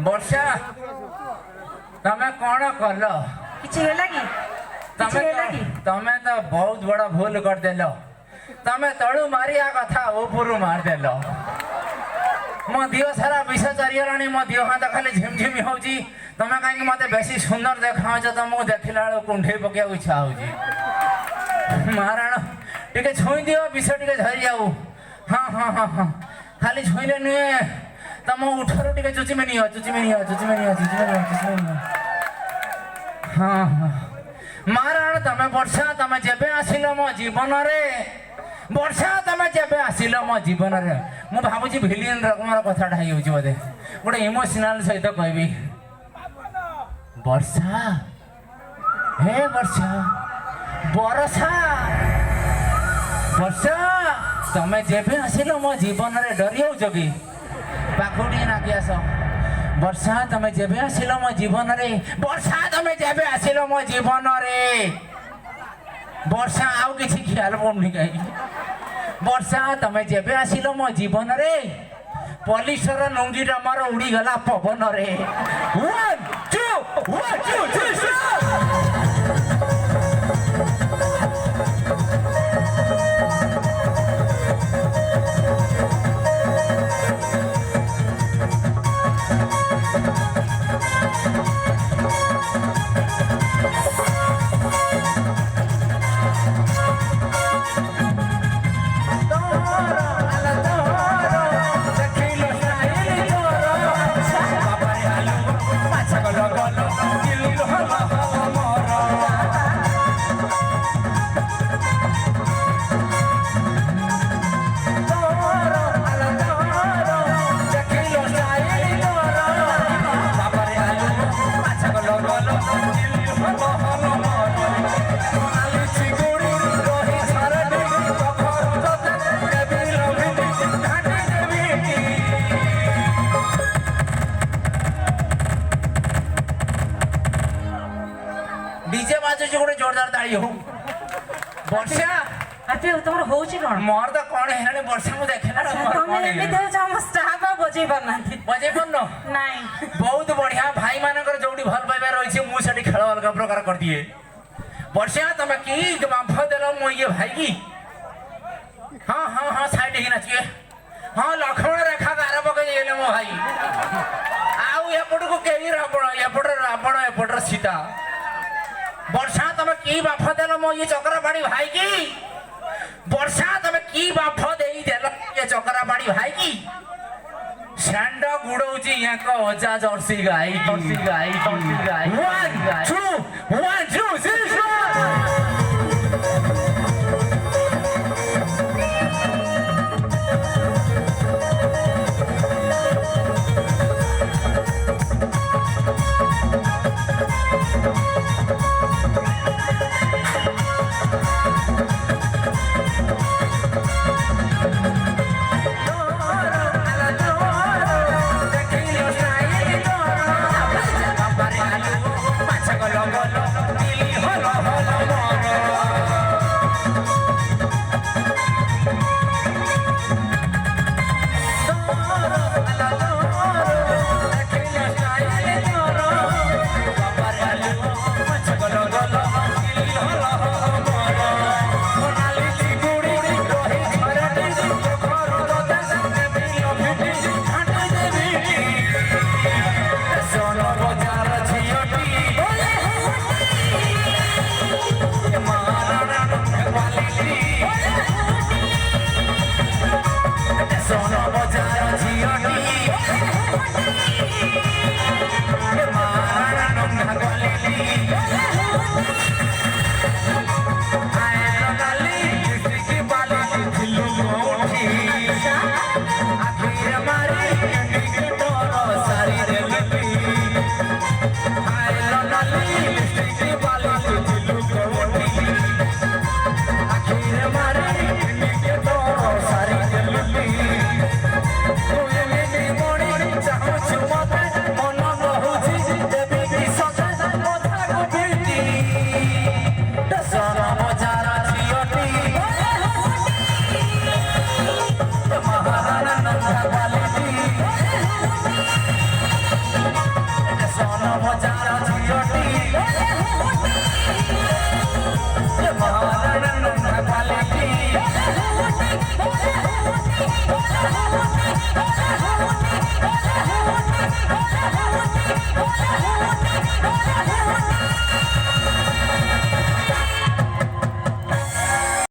ବର୍ଷା ତମେ କଣ କଲ? କିଛି ହେଲା କି? ତମେ ତ ବହୁତ ବଡ ଭୁଲ କରିଦେଲ। ତମେ ତଳୁ ମାରିବା କଥା ଉପରୁ ମାରିଦେଲ। ମୋ ଦେହ ସାରା ବିଷ ଚାରିଗଲାଣି। ମୋ ଦେହ ହାତ ଖାଲି ଝିମଝିମ ହଉଛି। ତମେ କାହିଁକି ମତେ ବେଶୀ ସୁନ୍ଦର ଦେଖାଉଛ? ତମକୁ ଦେଖିଲା ବେଳକୁ କୁଣ୍ଢେଇ ପକେଇବାକୁ ଇଚ୍ଛା ହଉଛି। ମହାରାଣ ଟିକେ ଛୁଇଁ ଦିଅ, ବିଷ ଟିକେ ଝରି ଯାଉ। ହଁ ହଁ ହଁ ହଁ ଖାଲି ଛୁଇଁଲେ ନୁହେଁ, ତମ ଉଠରୁ ଟିକେ ଚୁଚିମି ନିଅ। ହଁ ହଁ ମହାରାଣ ତମେ ବର୍ଷା, ତମେ ଯେବେ ଆସିଲ ମୋ ଜୀବନରେ, ବର୍ଷା ତମେ ଯେବେ ଆସିଲ ମୋ ଜୀବନରେ, ମୁଁ ଭାବୁଛି ଭିଲିୟନ ରକମର କଥାଟା ହେଇଯାଉଛି ବୋଧେ। ଗୋଟେ ଇମୋସନାଲ ସହିତ କହିବି, ବର୍ଷା ହେ ବର୍ଷା, ବରଷା ବର୍ଷା ତମେ ଯେବେ ଆସିଲ ମୋ ଜୀବନରେ ଡରି ହଉଛ କି? ପାଖକୁ ଟିକେ ନାକି ଆସ। ବର୍ଷା ତମେ ଯେବେ ଆସିଲ ମୋ ଜୀବନରେ, ବର୍ଷା ତମେ ଯେବେ ଆସିଲ ମୋ ଜୀବନରେ, ବର୍ଷା ଆଉ କିଛି ଖିଆଲ ପଡୁନି କାହିଁକି? ବର୍ଷା ତମେ ଯେବେ ଆସିଲ ମୋ ଜୀବନରେ, ପଲିସର ଲୁଙ୍ଗିଟା ମୋର ଉଡ଼ିଗଲା ପବନରେ। 1 2 1 2 3 डीजे बाजू जो जोरदार ताली हो। वर्षा आते तमर होउची कोन? मोर त कोन हेलानी वर्षा मु देखला ना। तमे एमिते हम स्टाफ बजै बन्नाथि बजै बन्नो नाही। बहुत बढ़िया भाई मानकर जोडी भल पाइबा रहिछि, मु सेठी खेल अलग प्रकार कर दिए। वर्षा तमे की बांफ देलो मो ये भाई की? हां हां हां साइड ही नाचिए। हां लक्ष्मण रेखा गार पके गेले मो भाई। आउ एपट को केही रावण, एपट रावण, एपट सीता। वर्षा तमे की बांफ देलो मो ये चक्रबाड़ी भाई की? वर्षा तमे की बांफ देई देलो ये चक्रबाड़ी भाई की? षंड गुडौची याको ओजा जर्सी गाई 1 2 1